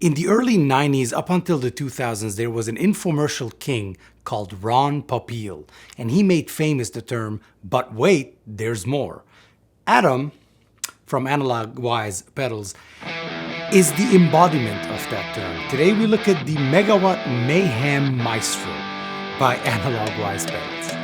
In the early 90s up until the 2000s, there was an infomercial king called Ron Popeil, and he made famous the term, "But wait, there's more." Adam, from Analogwise Pedals, is the embodiment of that term. Today we look at the Megawatt Mayhem Maestro by Analogwise Pedals.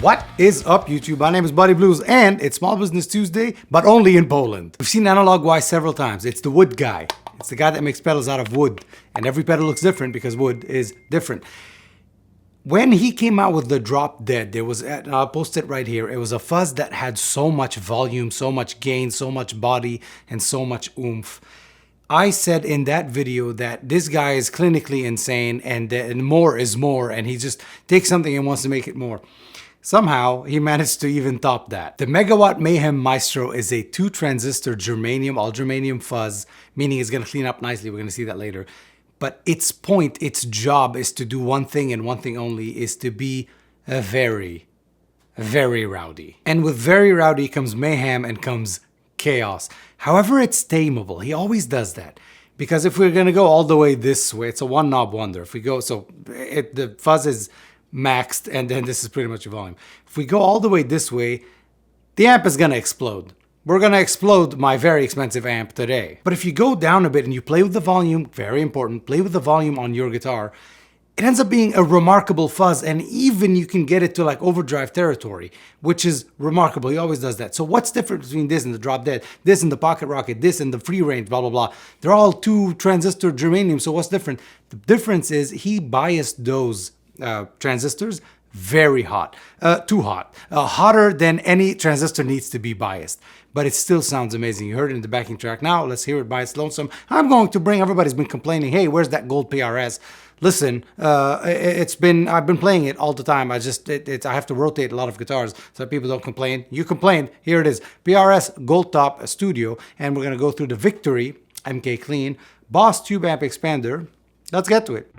What is up, YouTube? My name is Buddy Blues, and it's Small Business Tuesday, but only in Poland. We've seen Analogwise several times. It's the wood guy. It's the guy that makes pedals out of wood, and every pedal looks different because wood is different. When he came out with the Drop Dead, there was, I'll post it right here, it was a fuzz that had so much volume, so much gain, so much body, and so much oomph. I said in that video that this guy is clinically insane, and more is more, and he just takes something and wants to make it more. Somehow, he managed to even top that. The Megawatt Mayhem Maestro is a 2-transistor germanium, all germanium fuzz, meaning it's gonna clean up nicely. We're gonna see that later. But its point, its job is to do one thing and one thing only, is to be very rowdy. And with very rowdy comes mayhem and comes chaos. However, it's tameable. He always does that. Because if we're gonna go all the way this way, it's a one knob wonder. If we go, the fuzz is maxed, and then this is pretty much your volume. If we go all the way this way, the amp is gonna explode. We're gonna explode my very expensive amp today. But if you go down a bit and you play with the volume, very important, play with the volume on your guitar, it ends up being a remarkable fuzz, and even you can get it to like overdrive territory, which is remarkable. He always does that. So what's different between this and the Drop Dead, this and the Pocket Rocket, this and the Free Range, blah, blah, blah. They're all 2 transistor germanium, so what's different? The difference is he biased those transistors very hot, too hot, hotter than any transistor needs to be biased. But it still sounds amazing. You heard it in the backing track. Now let's hear it by its lonesome. I'm going to bring, everybody's been complaining, hey, where's that gold PRS? Listen, I've been playing it all the time. I have to rotate a lot of guitars so people don't complain. You complained, here it is. PRS Gold Top Studio, and we're gonna go through the Victory MK Clean Boss Tube Amp Expander. Let's get to it.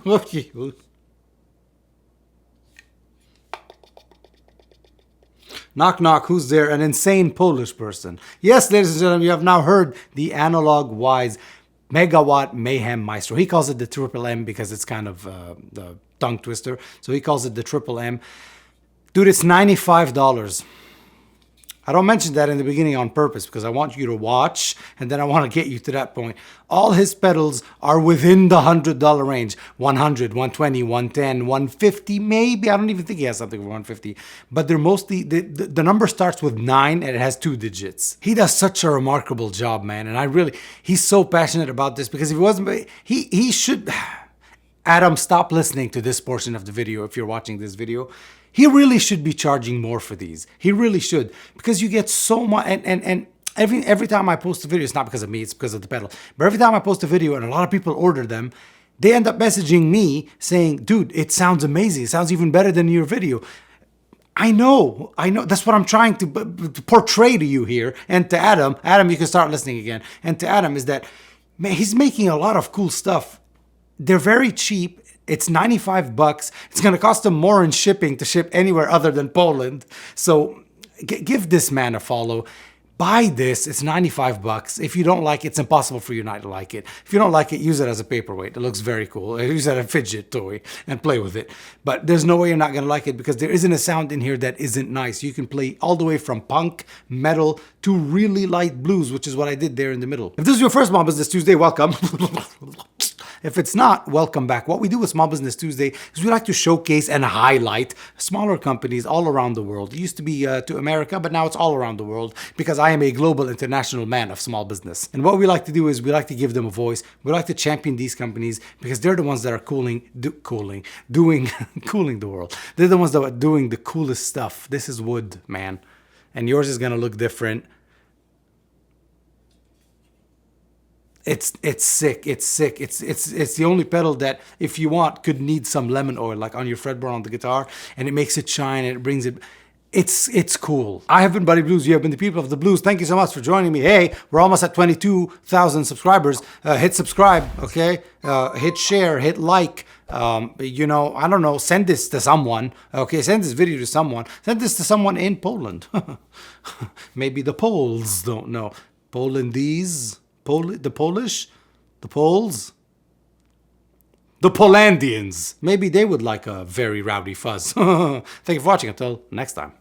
Okay. Knock, knock, who's there? An insane Polish person. Yes, ladies and gentlemen, you have now heard the Analogwise Megawatt Mayhem Maestro. He calls it the Triple M because it's kind of the tongue twister. So he calls it the Triple M. Dude, it's $95. I don't mention that in the beginning on purpose because I want you to watch and then I want to get you to that point. All his pedals are within the $100 range. 100, 120, 110, 150, maybe. I don't even think he has something for 150. But they're mostly, the number starts with 9 and it has 2 digits. He does such a remarkable job, man. And he's so passionate about this because if he wasn't, he should, Adam, stop listening to this portion of the video if you're watching this video. He really should be charging more for these. He really should, because you get so much. And every time I post a video, it's not because of me, it's because of the pedal. But every time I post a video and a lot of people order them, they end up messaging me saying, dude, it sounds amazing. It sounds even better than your video. I know. That's what I'm trying to portray to you here. And to Adam, you can start listening again. And to Adam is that, man, he's making a lot of cool stuff. They're very cheap. It's $95. It's going to cost them more in shipping to ship anywhere other than Poland. So give this man a follow. Buy this. It's $95. If you don't like it, it's impossible for you not to like it. If you don't like it, use it as a paperweight. It looks very cool. Use it as a fidget toy and play with it. But there's no way you're not going to like it because there isn't a sound in here that isn't nice. You can play all the way from punk, metal, to really light blues, which is what I did there in the middle. If this is your first Small Business Tuesday, welcome. If it's not, welcome back. What we do with Small Business Tuesday is we like to showcase and highlight smaller companies all around the world. It used to be to America, but now it's all around the world because I am a global international man of small business. And what we like to do is we like to give them a voice. We like to champion these companies because they're the ones that are cooling the world. They're the ones that are doing the coolest stuff. This is wood, man. And yours is going to look different. It's sick. It's sick. It's the only pedal that, if you want, could need some lemon oil, like on your fretboard on the guitar, and it makes it shine and it brings it. It's cool. I have been Buddy Blues. You have been the people of the blues. Thank you so much for joining me. Hey, we're almost at 22,000 subscribers. Hit subscribe, okay? Hit share, hit like. You know, I don't know, send this to someone, okay? Send this video to someone. Send this to someone in Poland. Maybe the Poles don't know. Polandese? The Polish? The Poles? The Polandians. Maybe they would like a very rowdy fuzz. Thank you for watching. Until next time.